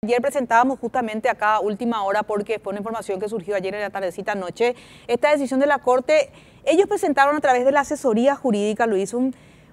Ayer presentábamos justamente acá a última hora porque fue una información que surgió ayer en la tardecita noche. Esta decisión de la Corte, ellos presentaron a través de la asesoría jurídica, Luis,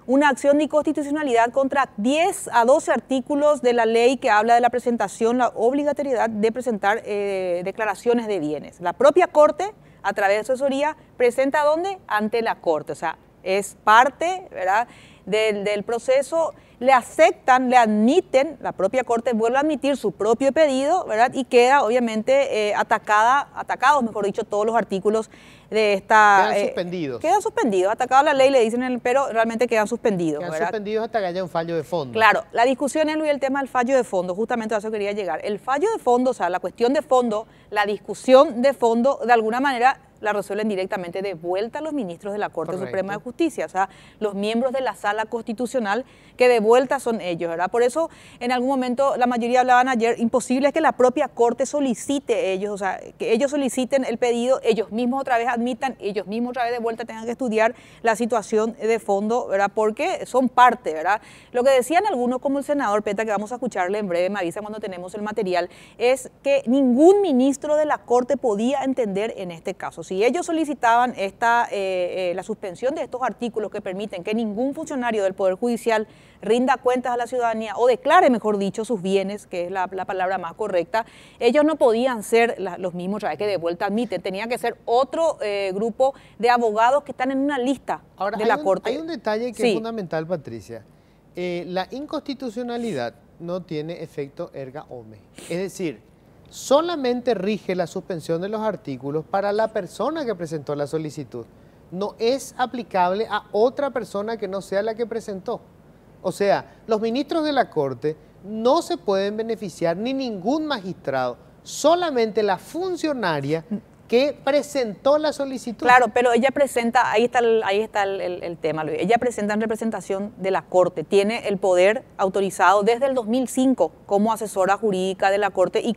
una acción de inconstitucionalidad contra 10 a 12 artículos de la ley que habla de la presentación, la obligatoriedad de presentar declaraciones de bienes. La propia Corte, a través de asesoría, presenta ¿dónde? Ante la Corte, o sea, es parte, ¿verdad?, del proceso. Le aceptan, le admiten, la propia Corte vuelve a admitir su propio pedido, ¿verdad? Y queda obviamente atacados, mejor dicho, todos los artículos de esta... Quedan suspendidos. Quedan suspendidos, atacados la ley, le dicen, pero realmente quedan suspendidos, Quedan ¿verdad? suspendidos hasta que haya un fallo de fondo. Claro, la discusión es, Luis, el tema del fallo de fondo, justamente a eso quería llegar. El fallo de fondo, o sea, la cuestión de fondo, la discusión de fondo, de alguna manera la resuelven directamente de vuelta a los ministros de la Corte Suprema de Justicia, o sea, los miembros de la Sala Constitucional, que de vuelta son ellos, ¿verdad? Por eso, en algún momento, la mayoría hablaban ayer, imposible es que la propia Corte solicite ellos, o sea, que ellos soliciten el pedido, ellos mismos otra vez admitan, ellos mismos otra vez de vuelta tengan que estudiar la situación de fondo, ¿verdad? Porque son parte, ¿verdad? Lo que decían algunos, como el senador Peta, que vamos a escucharle en breve, me avisa cuando tenemos el material, es que ningún ministro de la Corte podía entender en este caso. Si ellos solicitaban la suspensión de estos artículos que permiten que ningún funcionario del Poder Judicial rinda cuentas a la ciudadanía o declare, mejor dicho, sus bienes, que es la palabra más correcta, ellos no podían ser los mismos que de vuelta admiten, tenía que ser otro grupo de abogados que están en una lista de la Corte. Hay un detalle que es fundamental, Patricia. La inconstitucionalidad no tiene efecto erga omnes. Es decir, solamente rige la suspensión de los artículos para la persona que presentó la solicitud. No es aplicable a otra persona que no sea la que presentó. O sea, los ministros de la Corte no se pueden beneficiar, ni ningún magistrado, solamente la funcionaria que presentó la solicitud. Claro, pero ella presenta, ahí está el tema, Luis. Ella presenta en representación de la Corte, tiene el poder autorizado desde el 2005 como asesora jurídica de la Corte y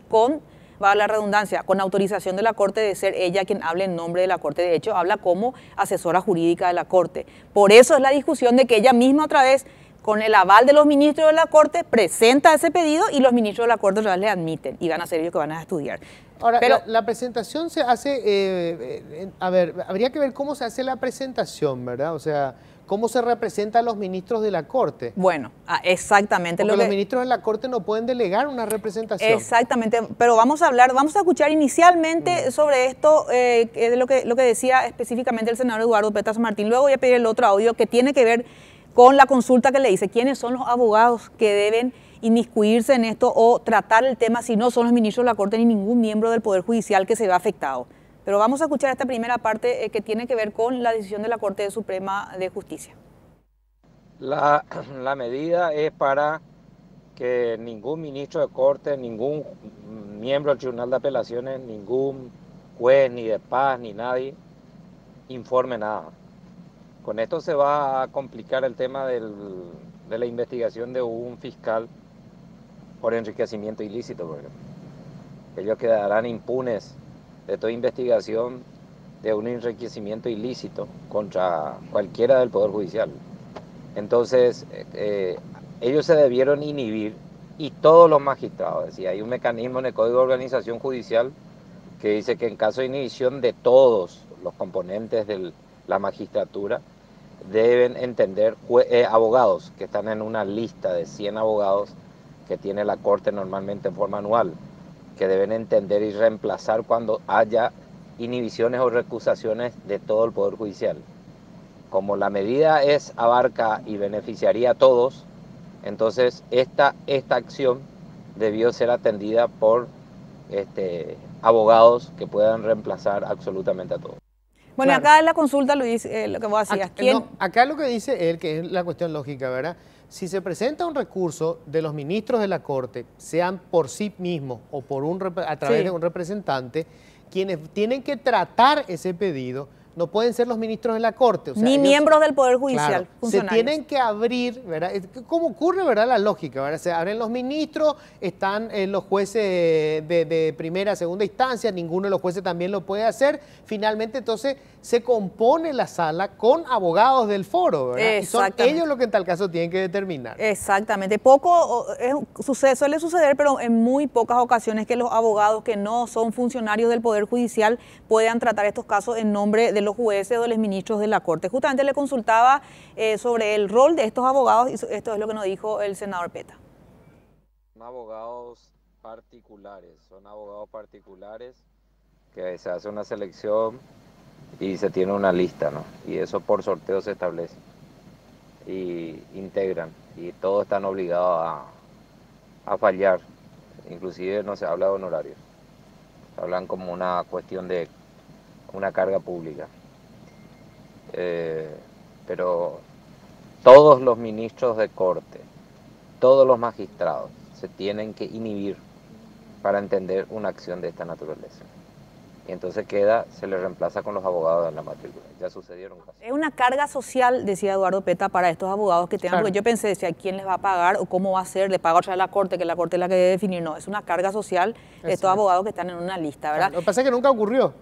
va la redundancia, con autorización de la Corte de ser ella quien hable en nombre de la Corte. De hecho, habla como asesora jurídica de la Corte. Por eso es la discusión de que ella misma otra vez, con el aval de los ministros de la Corte, presenta ese pedido y los ministros de la Corte le admiten y van a ser ellos que van a estudiar. Ahora, pero la presentación se hace, habría que ver cómo se hace la presentación, ¿verdad? O sea, cómo se representa a los ministros de la Corte. Bueno, exactamente. Porque los ministros de la Corte no pueden delegar una representación. Exactamente, pero vamos a escuchar inicialmente sobre esto, lo que decía específicamente el senador Eduardo Peta San Martín. Luego voy a pedir el otro audio que tiene que ver con la consulta que le dice quiénes son los abogados que deben inmiscuirse en esto o tratar el tema si no son los ministros de la Corte ni ningún miembro del Poder Judicial que se ve afectado. Pero vamos a escuchar esta primera parte que tiene que ver con la decisión de la Corte Suprema de Justicia. La medida es para que ningún ministro de Corte, ningún miembro del Tribunal de Apelaciones, ningún juez, ni de paz, ni nadie, informe nada. Con esto se va a complicar el tema de la investigación de un fiscal por enriquecimiento ilícito, por ejemplo. Ellos quedarán impunes de toda investigación de un enriquecimiento ilícito contra cualquiera del Poder Judicial. Entonces, ellos se debieron inhibir y todos los magistrados, es decir, hay un mecanismo en el Código de Organización Judicial que dice que en caso de inhibición de todos los componentes de la magistratura, deben entender abogados que están en una lista de 100 abogados que tiene la Corte normalmente en forma anual, que deben entender y reemplazar cuando haya inhibiciones o recusaciones de todo el Poder Judicial. Como la medida abarca y beneficiaría a todos, entonces esta acción debió ser atendida por abogados que puedan reemplazar absolutamente a todos. Bueno, Claro. acá en la consulta, Luis, lo que vos decías, Acá lo que dice él, que es la cuestión lógica, ¿verdad? Si se presenta un recurso de los ministros de la Corte, sean por sí mismos o a través de un representante, quienes tienen que tratar ese pedido no pueden ser los ministros de la Corte. O sea, ni ellos, miembros del Poder Judicial, claro, se funcionarios. tienen que abrir, ¿verdad? ¿Cómo ocurre, verdad, la lógica? ¿Verdad? Se abren los ministros, están los jueces de primera, segunda instancia, ninguno de los jueces también lo puede hacer. Finalmente, entonces, se compone la sala con abogados del foro, ¿verdad? Y son ellos los que en tal caso tienen que determinar. Exactamente. Suele suceder, pero en muy pocas ocasiones que los abogados que no son funcionarios del Poder Judicial puedan tratar estos casos en nombre de los jueces o de los ministros de la Corte. Justamente le consultaba sobre el rol de estos abogados y esto es lo que nos dijo el senador Peta. Son abogados particulares que se hace una selección y se tiene una lista, ¿no? Y eso por sorteo se establece y integran y todos están obligados a fallar, inclusive no se habla de honorarios, hablan como una cuestión de una carga pública. Pero todos los ministros de corte, todos los magistrados se tienen que inhibir para entender una acción de esta naturaleza. Y entonces se le reemplaza con los abogados en la matrícula. Ya sucedieron casos. Es una carga social, decía Eduardo Peta, para estos abogados que tengan, porque yo pensé, decía, ¿quién les va a pagar o cómo va a ser? ¿Le paga otra vez la Corte, que la Corte es la que debe definir? No, es una carga social de estos abogados que están en una lista, ¿verdad? Claro, lo que pasa es que nunca ocurrió.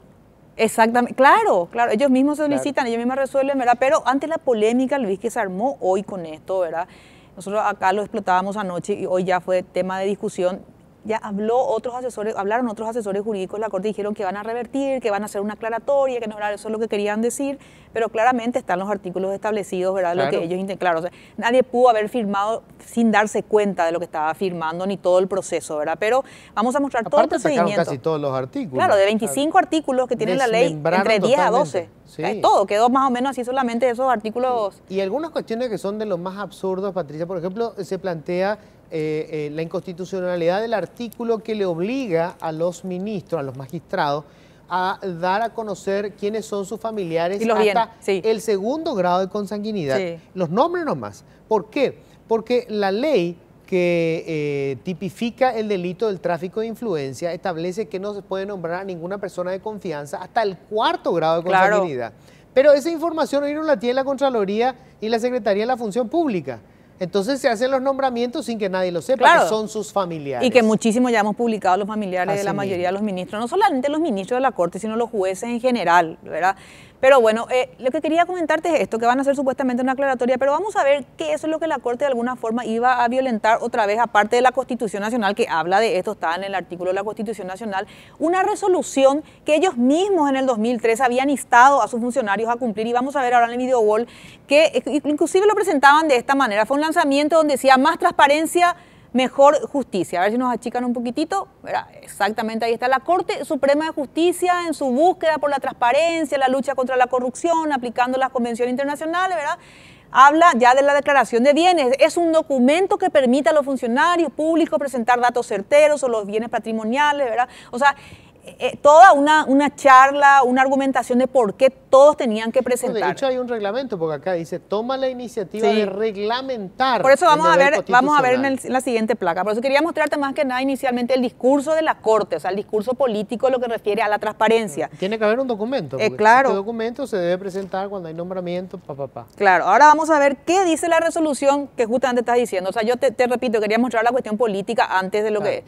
Exactamente, claro, ellos mismos solicitan, ellos mismos resuelven, ¿verdad? Pero ante la polémica, Luis, que se armó hoy con esto, ¿verdad? Nosotros acá lo explotábamos anoche y hoy ya fue tema de discusión. Ya hablaron otros asesores jurídicos de la Corte y dijeron que van a revertir, que van a hacer una aclaratoria, que no era eso lo que querían decir, pero claramente están los artículos establecidos, ¿verdad? Claro. Lo que ellos claro, o sea, nadie pudo haber firmado sin darse cuenta de lo que estaba firmando ni todo el proceso, ¿verdad? Pero vamos a mostrar todo el procedimiento. Casi todos los artículos. Claro, de 25 artículos que tiene la ley, entre 10 a 12. Sí. Todo, quedó más o menos así solamente esos artículos. Y algunas cuestiones que son de los más absurdos, Patricia, por ejemplo, se plantea la inconstitucionalidad del artículo que le obliga a los ministros, a los magistrados, a dar a conocer quiénes son sus familiares hasta el segundo grado de consanguinidad. Sí. Los nombres nomás. ¿Por qué? Porque la ley que tipifica el delito del tráfico de influencia establece que no se puede nombrar a ninguna persona de confianza hasta el cuarto grado de consanguinidad. Claro. Pero esa información hoy no la tiene la Contraloría y la Secretaría de la Función Pública. Entonces se hacen los nombramientos sin que nadie lo sepa, claro, que son sus familiares. Y que muchísimo ya hemos publicado los familiares de la mayoría de los ministros, no solamente los ministros de la Corte, sino los jueces en general, ¿verdad? Pero bueno, lo que quería comentarte es esto, que van a hacer supuestamente una aclaratoria, pero vamos a ver que eso es lo que la Corte de alguna forma iba a violentar otra vez, aparte de la Constitución Nacional, que habla de esto, está en el artículo de la Constitución Nacional, una resolución que ellos mismos en el 2003 habían instado a sus funcionarios a cumplir, y vamos a ver ahora en el video wall, que inclusive lo presentaban de esta manera, fue un lanzamiento donde decía más transparencia, mejor justicia. A ver si nos achican un poquitito, ¿verdad? Exactamente, ahí está la Corte Suprema de Justicia en su búsqueda por la transparencia, la lucha contra la corrupción, aplicando las convenciones internacionales, ¿verdad? Habla ya de la declaración de bienes. Es un documento que permite a los funcionarios públicos presentar datos certeros sobre los bienes patrimoniales, ¿verdad? O sea, toda una charla, una argumentación de por qué todos tenían que presentar. De hecho hay un reglamento, porque acá dice, toma la iniciativa de reglamentar. Por eso vamos a ver en la siguiente placa. Por eso quería mostrarte más que nada inicialmente el discurso de la Corte, o sea, el discurso político, lo que refiere a la transparencia. Tiene que haber un documento, porque claro. Este documento se debe presentar cuando hay nombramiento, Claro, ahora vamos a ver qué dice la resolución que justamente estás diciendo. O sea, yo te repito, quería mostrar la cuestión política antes de lo que...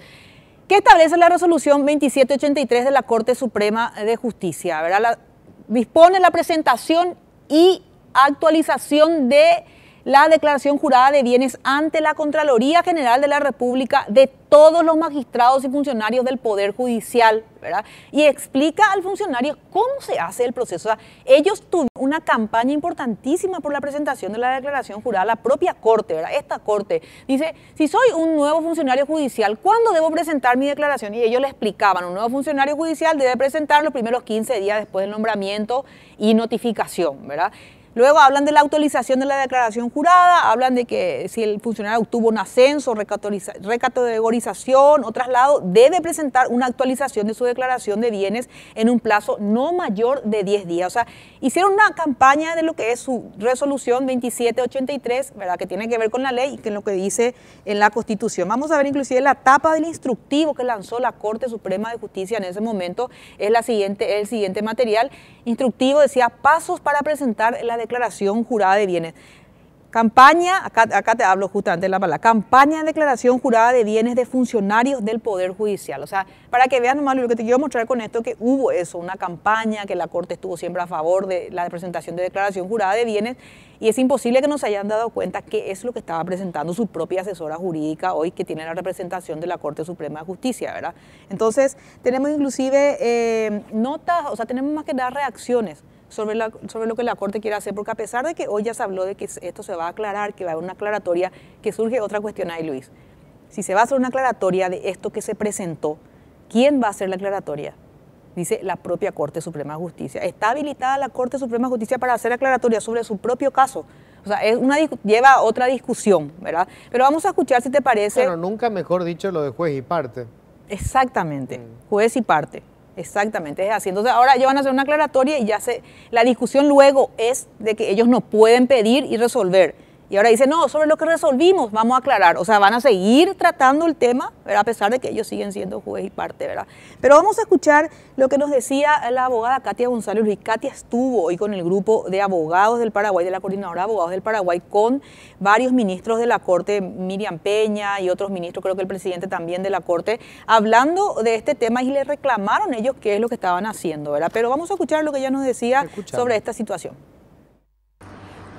¿Qué establece la resolución 2783 de la Corte Suprema de Justicia? ¿Verdad? Dispone la presentación y actualización de la declaración jurada de bienes ante la Contraloría General de la República de todos los magistrados y funcionarios del Poder Judicial, ¿verdad? Y explica al funcionario cómo se hace el proceso. O sea, ellos tuvieron una campaña importantísima por la presentación de la declaración jurada, la propia Corte, ¿verdad? Esta Corte dice, si soy un nuevo funcionario judicial, ¿cuándo debo presentar mi declaración? Y ellos le explicaban, un nuevo funcionario judicial debe presentar los primeros 15 días después del nombramiento y notificación, ¿verdad? Luego hablan de la actualización de la declaración jurada, hablan de que si el funcionario obtuvo un ascenso, recategorización o traslado, debe presentar una actualización de su declaración de bienes en un plazo no mayor de 10 días. O sea, hicieron una campaña de lo que es su resolución 2783, ¿verdad?, que tiene que ver con la ley y que es lo que dice en la Constitución. Vamos a ver inclusive la tapa del instructivo que lanzó la Corte Suprema de Justicia en ese momento, es el siguiente material. Instructivo decía: pasos para presentar la declaración jurada de bienes. Campaña, acá te hablo justamente de la palabra, campaña de declaración jurada de bienes de funcionarios del Poder Judicial. O sea, para que vean nomás lo que te quiero mostrar con esto, que hubo eso, una campaña, que la Corte estuvo siempre a favor de la presentación de declaración jurada de bienes, y es imposible que no se hayan dado cuenta que es lo que estaba presentando su propia asesora jurídica hoy, que tiene la representación de la Corte Suprema de Justicia, ¿verdad? Entonces, tenemos inclusive notas, o sea, tenemos más que dar reacciones sobre lo que la Corte quiere hacer, porque a pesar de que hoy ya se habló de que esto se va a aclarar, que va a haber una aclaratoria, que surge otra cuestión ahí, Luis. Si se va a hacer una aclaratoria de esto que se presentó, ¿quién va a hacer la aclaratoria? Dice la propia Corte Suprema de Justicia. Está habilitada la Corte Suprema de Justicia para hacer aclaratoria sobre su propio caso. O sea, lleva a otra discusión, ¿verdad? Pero vamos a escuchar, si te parece. Bueno, nunca mejor dicho lo de juez y parte. Exactamente, juez y parte. Exactamente, es así. Entonces ahora ellos van a hacer una aclaratoria y la discusión luego es de que ellos no pueden pedir y resolver. Y ahora dicen, no, sobre lo que resolvimos vamos a aclarar. O sea, van a seguir tratando el tema, ¿verdad?, a pesar de que ellos siguen siendo juez y parte, ¿verdad? Pero vamos a escuchar lo que nos decía la abogada Katia González Ruiz. Katia estuvo hoy con el grupo de abogados del Paraguay, de la Coordinadora de Abogados del Paraguay, con varios ministros de la Corte, Miriam Peña y otros ministros, creo que el presidente también de la Corte, hablando de este tema, y le reclamaron ellos qué es lo que estaban haciendo, ¿verdad? Pero vamos a escuchar lo que ella nos decía sobre esta situación.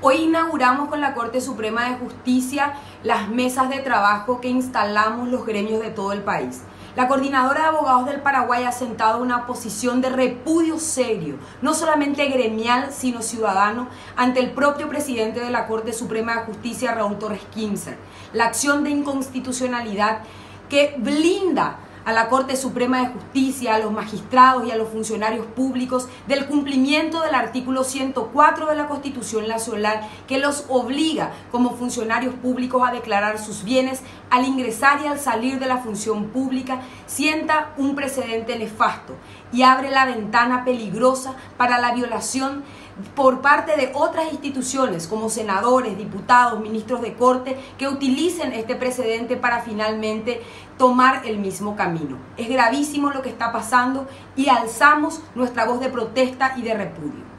Hoy inauguramos con la Corte Suprema de Justicia las mesas de trabajo que instalamos los gremios de todo el país. La Coordinadora de Abogados del Paraguay ha sentado una posición de repudio serio, no solamente gremial, sino ciudadano, ante el propio presidente de la Corte Suprema de Justicia, Raúl Torres Quinzer. La acción de inconstitucionalidad que blinda a la Corte Suprema de Justicia, a los magistrados y a los funcionarios públicos del cumplimiento del artículo 104 de la Constitución Nacional, que los obliga como funcionarios públicos a declarar sus bienes al ingresar y al salir de la función pública, sienta un precedente nefasto y abre la ventana peligrosa para la violación por parte de otras instituciones como senadores, diputados, ministros de Corte, que utilicen este precedente para finalmente tomar el mismo camino. Es gravísimo lo que está pasando y alzamos nuestra voz de protesta y de repudio.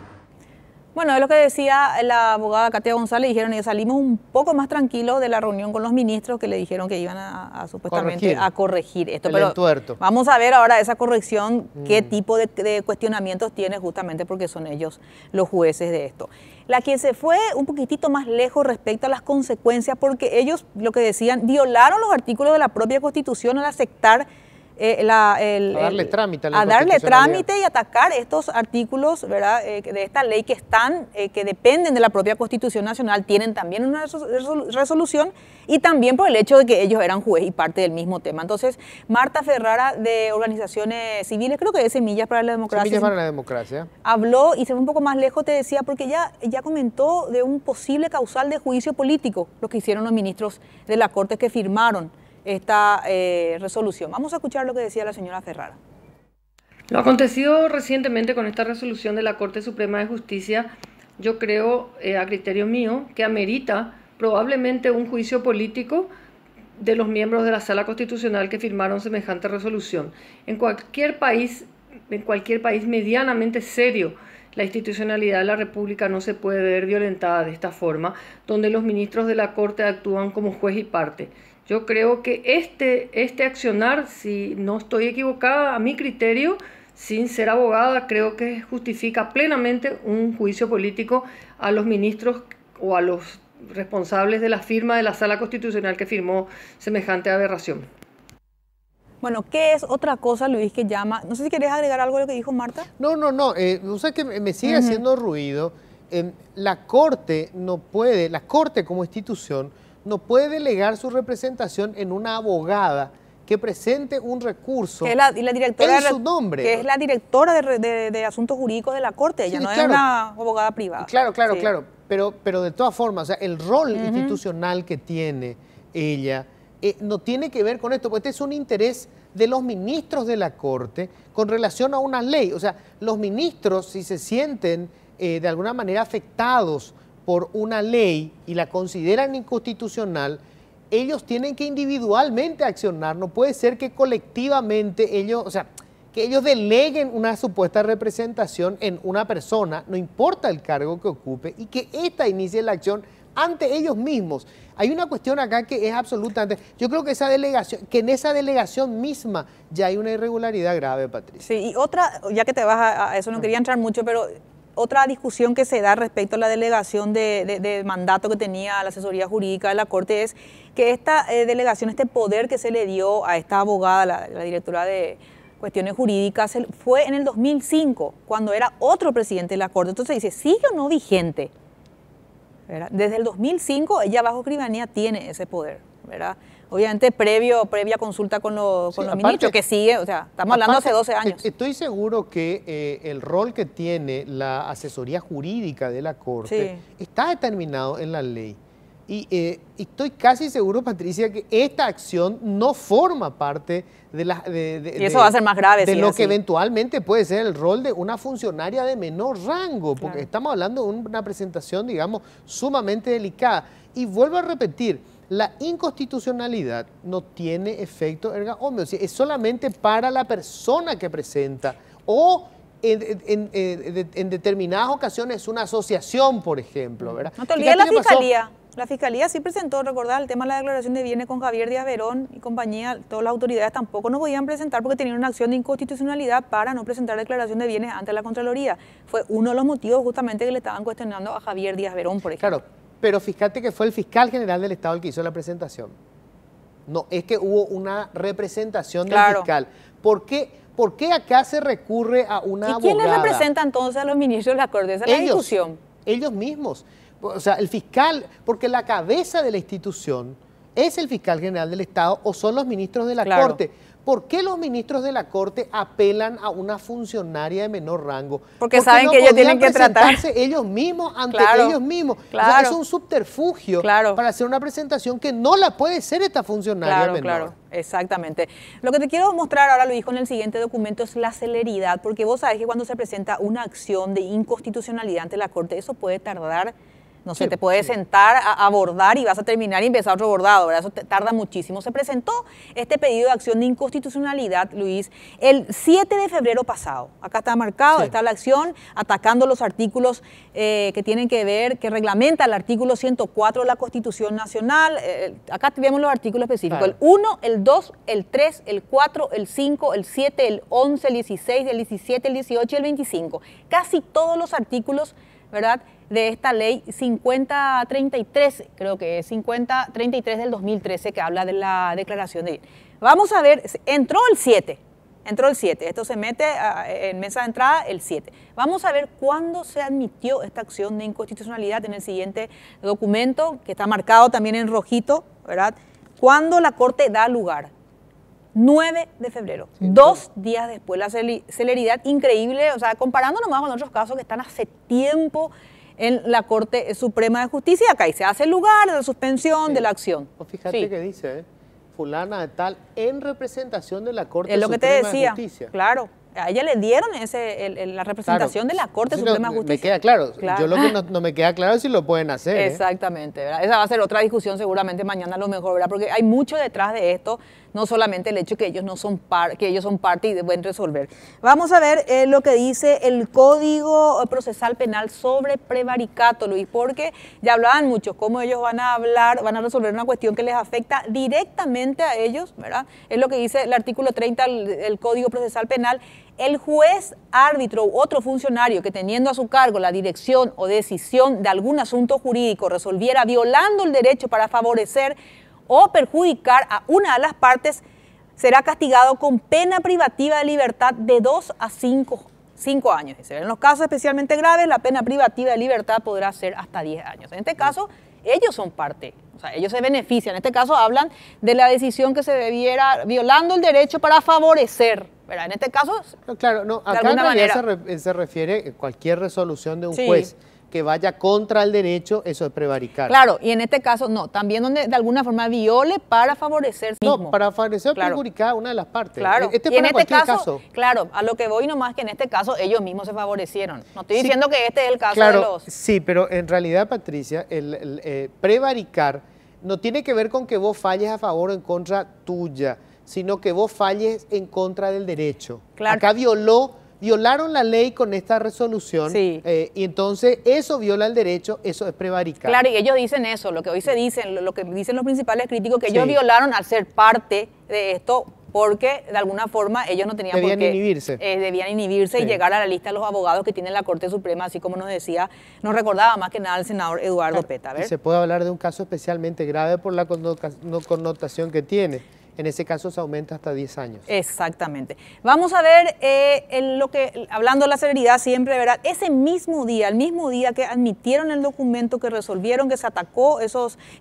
Bueno, es lo que decía la abogada Katia González. Dijeron que salimos un poco más tranquilos de la reunión con los ministros, que le dijeron que iban a supuestamente corregir esto. Pero vamos a ver ahora esa corrección, qué tipo de cuestionamientos tiene, justamente porque son ellos los jueces de esto. La que se fue un poquitito más lejos respecto a las consecuencias, porque ellos, lo que decían, violaron los artículos de la propia Constitución al aceptar darle trámite y atacar estos artículos, ¿verdad?, de esta ley que dependen de la propia Constitución Nacional, tienen también una resolución, y también por el hecho de que ellos eran juez y parte del mismo tema. Entonces, Marta Ferrara, de organizaciones civiles, creo que de Semillas para la Democracia. Semillas para la Democracia. Habló y se fue un poco más lejos, te decía, porque ya comentó de un posible causal de juicio político, lo que hicieron los ministros de la Corte que firmaron esta resolución. Vamos a escuchar lo que decía la señora Ferrara. Lo acontecido recientemente con esta resolución de la Corte Suprema de Justicia, yo creo, a criterio mío, que amerita probablemente un juicio político de los miembros de la Sala Constitucional que firmaron semejante resolución. En cualquier país medianamente serio, la institucionalidad de la República no se puede ver violentada de esta forma, donde los ministros de la Corte actúan como juez y parte. Yo creo que este accionar, si no estoy equivocada, a mi criterio, sin ser abogada, creo que justifica plenamente un juicio político a los ministros o a los responsables de la firma de la Sala Constitucional que firmó semejante aberración. Bueno, ¿qué es otra cosa, Luis, que llama? No sé si querés agregar algo a lo que dijo Marta. No. O sea, que me sigue haciendo ruido. La Corte como institución, no puede delegar su representación en una abogada que presente un recurso y la directora en su nombre. Que es la directora de Asuntos Jurídicos de la Corte, ella Sí, no claro. es una abogada privada. Claro, Sí. claro. Pero de todas formas, o sea, el rol institucional que tiene ella no tiene que ver con esto, porque este es un interés de los ministros de la Corte con relación a una ley. O sea, los ministros, si se sienten de alguna manera afectados por una ley y la consideran inconstitucional, ellos tienen que individualmente accionar. No puede ser que colectivamente ellos, o sea, que ellos deleguen una supuesta representación en una persona, no importa el cargo que ocupe, y que ésta inicie la acción ante ellos mismos. Hay una cuestión acá que es absolutamente... Yo creo que en esa delegación misma ya hay una irregularidad grave, Patricia. Sí, y otra, ya que te vas a eso, no quería entrar mucho, pero otra discusión que se da respecto a la delegación de mandato que tenía la asesoría jurídica de la Corte es que esta delegación, este poder que se le dio a esta abogada, la directora de cuestiones jurídicas, fue en el 2005, cuando era otro presidente de la Corte. Entonces dice, ¿sigue o no vigente? ¿Verdad? Desde el 2005 ella bajo escribanía tiene ese poder, ¿verdad? Obviamente previa consulta con los ministros, que sigue, o sea, estamos hablando hace 12 años. Estoy seguro que el rol que tiene la asesoría jurídica de la Corte está determinado en la ley. Y estoy casi seguro, Patricia, que esta acción no forma parte de la... y eso va a ser más grave. De lo que eventualmente puede ser el rol de una funcionaria de menor rango, porque estamos hablando de una presentación, digamos, sumamente delicada. Y vuelvo a repetir, la inconstitucionalidad no tiene efecto erga omnes, es solamente para la persona que presenta o en determinadas ocasiones una asociación, por ejemplo, ¿verdad? No te olvides la Fiscalía. La Fiscalía sí presentó, recordar el tema de la declaración de bienes con Javier Díaz Verón y compañía. Todas las autoridades tampoco no podían presentar porque tenían una acción de inconstitucionalidad para no presentar declaración de bienes ante la Contraloría. Fue uno de los motivos justamente que le estaban cuestionando a Javier Díaz Verón, por ejemplo. Claro, pero fíjate que fue el fiscal general del Estado el que hizo la presentación. No, es que hubo una representación del fiscal. ¿Por qué acá se recurre a una abogada? ¿Y quién le representa entonces a los ministros de la Corte? Esa es la discusión. Ellos mismos. O sea, el fiscal, porque la cabeza de la institución es el fiscal general del Estado o son los ministros de la Corte. ¿Por qué los ministros de la Corte apelan a una funcionaria de menor rango? Porque saben que ellos tienen que presentarse ellos mismos ante ellos mismos. O sea, es un subterfugio para hacer una presentación que no la puede ser esta funcionaria menor. Claro, exactamente. Lo que te quiero mostrar ahora, Luis, con el siguiente documento es la celeridad, porque vos sabés que cuando se presenta una acción de inconstitucionalidad ante la Corte, eso puede tardar... No sé, te puedes sentar a bordar y vas a terminar y empezar otro bordado, ¿verdad? Eso tarda muchísimo. Se presentó este pedido de acción de inconstitucionalidad, Luis, el 7 de febrero pasado. Acá está marcado, está la acción atacando los artículos que tienen que ver, que reglamenta el artículo 104 de la Constitución Nacional. Acá vemos los artículos específicos, el 1, el 2, el 3, el 4, el 5, el 7, el 11, el 16, el 17, el 18 y el 25. Casi todos los artículos, ¿verdad?, de esta ley 5033, creo que es 5033 del 2013, que habla de la declaración de bienes. Vamos a ver, entró el 7, esto se mete en mesa de entrada el 7. Vamos a ver cuándo se admitió esta acción de inconstitucionalidad en el siguiente documento, que está marcado también en rojito, ¿verdad? Cuando la Corte da lugar. 9 de febrero, 2 días después, la celeridad increíble, o sea, comparando nomás con otros casos que están hace tiempo en la Corte Suprema de Justicia, acá y se hace lugar de la suspensión de la acción. Fíjate que dice, fulana de tal, en representación de la Corte Suprema de Justicia. Es lo que te decía, claro. A ella le dieron la representación de la Corte Suprema de Justicia. Me queda claro. Yo lo que no me queda claro es si lo pueden hacer. Exactamente, ¿verdad? Esa va a ser otra discusión seguramente mañana a lo mejor, ¿verdad? Porque hay mucho detrás de esto, no solamente el hecho que ellos no son que ellos son parte y deben resolver. Vamos a ver lo que dice el Código Procesal Penal sobre prevaricato, Luis, porque ya hablaban muchos cómo ellos van a resolver una cuestión que les afecta directamente a ellos, ¿verdad? Es lo que dice el artículo 30 del Código Procesal Penal. El juez, árbitro u otro funcionario que teniendo a su cargo la dirección o decisión de algún asunto jurídico resolviera violando el derecho para favorecer o perjudicar a una de las partes, será castigado con pena privativa de libertad de 2 a 5 años. En los casos especialmente graves, la pena privativa de libertad podrá ser hasta 10 años. En este caso, ellos son parte O sea, ellos se benefician. En este caso hablan de la decisión que se debiera, violando el derecho para favorecer, ¿verdad? En este caso, no, claro, no, acá en realidad se refiere a cualquier resolución de un juez que vaya contra el derecho, eso es prevaricar. Claro, y en este caso no, también donde de alguna forma viole para favorecer sí mismo. No, para favorecer o perjudicar una de las partes. Claro, y en este caso, claro, a lo que voy nomás que en este caso ellos mismos se favorecieron. No estoy diciendo que este es el caso de los... Sí, pero en realidad, Patricia, el prevaricar no tiene que ver con que vos falles a favor o en contra tuya, sino que vos falles en contra del derecho. Claro. Acá violaron la ley con esta resolución y entonces eso viola el derecho, eso es prevaricar. Claro, y ellos dicen eso, lo que hoy se dicen, lo que dicen los principales críticos, que ellos violaron al ser parte de esto porque de alguna forma ellos no tenían debían por qué inhibirse. Debían inhibirse y llegar a la lista de los abogados que tiene la Corte Suprema, así como nos decía, nos recordaba más que nada el senador Eduardo Peta. A ver. Y se puede hablar de un caso especialmente grave por la connotación que tiene. En ese caso se aumenta hasta 10 años. Exactamente. Vamos a ver, hablando de la celeridad siempre, ¿verdad? Ese mismo día, el mismo día que admitieron el documento, que resolvieron, que se atacó,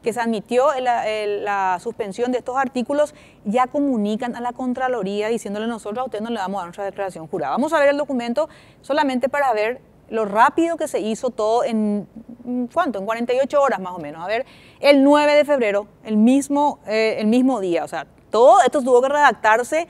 que se admitió la suspensión de estos artículos, ya comunican a la Contraloría diciéndole nosotros a usted no le vamos a dar nuestra declaración jurada. Vamos a ver el documento solamente para ver lo rápido que se hizo todo en 48 horas más o menos. A ver, el 9 de febrero, el mismo día, o sea, todo esto tuvo que redactarse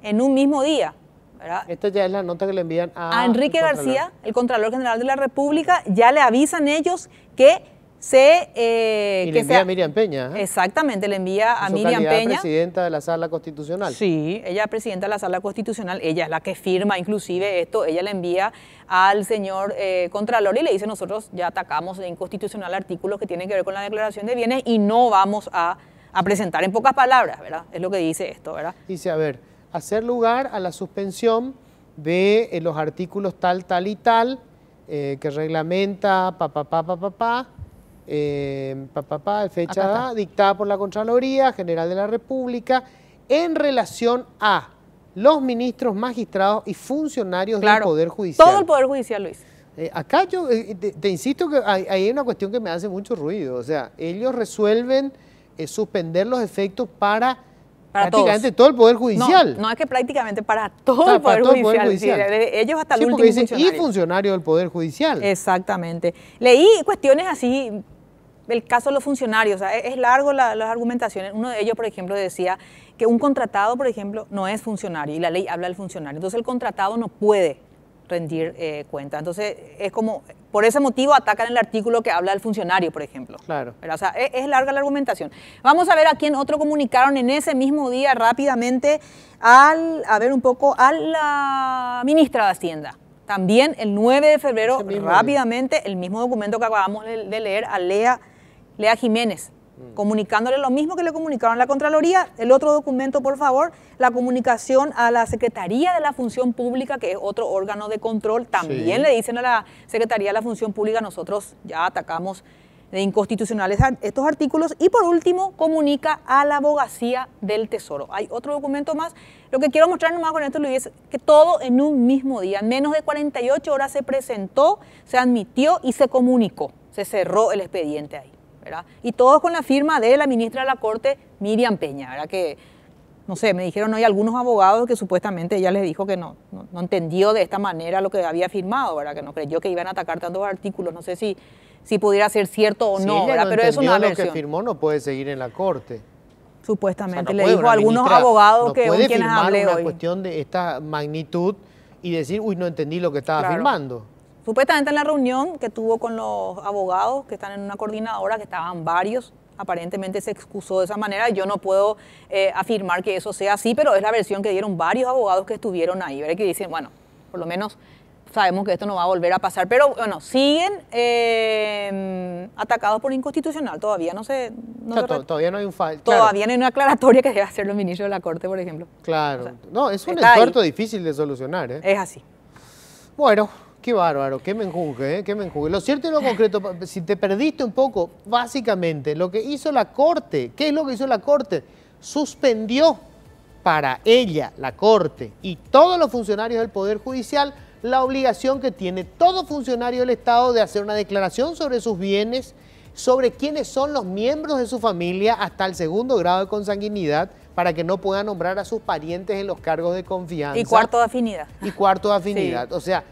en un mismo día, ¿verdad? Esta ya es la nota que le envían a Enrique García, el Contralor General de la República, ya le avisan ellos que y le envía a Miriam Peña. Exactamente, le envía a Miriam Peña. Presidenta de la Sala Constitucional. Sí, ella es presidenta de la Sala Constitucional, ella es la que firma inclusive esto, ella le envía al señor Contralor y le dice nosotros ya atacamos de inconstitucional artículos que tienen que ver con la declaración de bienes y no vamos a presentar, en pocas palabras, ¿verdad? Es lo que dice esto, ¿verdad? Dice, a ver, hacer lugar a la suspensión de los artículos tal, tal y tal, que reglamenta fecha dictada por la Contraloría General de la República en relación a los ministros, magistrados y funcionarios del Poder Judicial. Todo el Poder Judicial, Luis. Acá yo te insisto que hay una cuestión que me hace mucho ruido. O sea, ellos resuelven suspender los efectos para prácticamente todo el Poder Judicial. No es que prácticamente para todo el Poder Judicial. Sí, ellos hasta el último funcionario. Y funcionarios del Poder Judicial. Exactamente. Leí cuestiones así, el caso de los funcionarios, o sea, es largo las argumentaciones. Uno de ellos, por ejemplo, decía que un contratado, por ejemplo, no es funcionario y la ley habla del funcionario. Entonces el contratado no puede rendir cuenta. Entonces es como, por ese motivo atacan el artículo que habla del funcionario, por ejemplo. Claro. Pero, o sea, es larga la argumentación. Vamos a ver a quién otro comunicaron en ese mismo día rápidamente a la ministra de Hacienda. También el 9 de febrero, rápidamente, el mismo documento que acabamos de leer a Lea Jiménez, comunicándole lo mismo que le comunicaron a la Contraloría. El otro documento, por favor, la comunicación a la Secretaría de la Función Pública, que es otro órgano de control. También le dicen a la Secretaría de la Función Pública, nosotros ya atacamos de inconstitucionales estos artículos. Y por último, comunica a la Abogacía del Tesoro. Hay otro documento más. Lo que quiero mostrar nomás con esto, Luis, es que todo en un mismo día, en menos de 48 horas se presentó, se admitió y se comunicó. Se cerró el expediente ahí, ¿verdad? Y todo con la firma de la ministra de la Corte, Miriam Peña, ¿verdad? Que, no sé, me dijeron hoy algunos abogados que supuestamente ella les dijo que no entendió de esta manera lo que había firmado, ¿verdad? Que no creyó que iban a atacar tantos artículos. No sé si pudiera ser cierto o no, ¿verdad? Pero es una versión. Lo que firmó no puede seguir en la Corte. Supuestamente, o sea, no le dijo a algunos abogados que puede quienes firmar hablé una hoy. Cuestión de esta magnitud y decir, uy, no entendí lo que estaba firmando. Supuestamente en la reunión que tuvo con los abogados que están en una coordinadora, que estaban varios, aparentemente se excusó de esa manera. Yo no puedo afirmar que eso sea así, pero es la versión que dieron varios abogados que estuvieron ahí, ¿verdad? Que dicen, bueno, por lo menos sabemos que esto no va a volver a pasar, pero bueno, siguen atacados por inconstitucional, todavía no se... todavía no hay un fallo. Todavía no hay una aclaratoria que debe hacer los ministros de la Corte, por ejemplo. Claro, o sea, no, es un entuerto difícil de solucionar. Es así. Bueno, qué bárbaro, qué menjunje, qué menjunje. Lo cierto y lo concreto, si te perdiste un poco, básicamente lo que hizo la Corte, ¿qué es lo que hizo la Corte? Suspendió para ella, la Corte y todos los funcionarios del Poder Judicial la obligación que tiene todo funcionario del Estado de hacer una declaración sobre sus bienes sobre quiénes son los miembros de su familia hasta el 2º grado de consanguinidad para que no puedan nombrar a sus parientes en los cargos de confianza. Y cuarto de afinidad. Y cuarto de afinidad. Sí. O sea,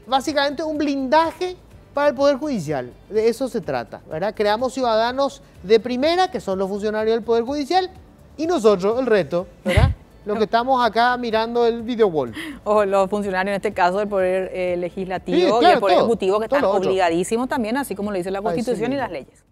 básicamente un blindaje para el Poder Judicial. De eso se trata, ¿verdad? Creamos ciudadanos de primera, que son los funcionarios del Poder Judicial, y nosotros, el resto, ¿verdad? Los que estamos acá mirando el video wall. O los funcionarios, en este caso, del Poder Legislativo Sí, claro, y el Poder todo, Ejecutivo, que están todo lo otro. obligadísimos también, así como lo dice la Constitución y las leyes.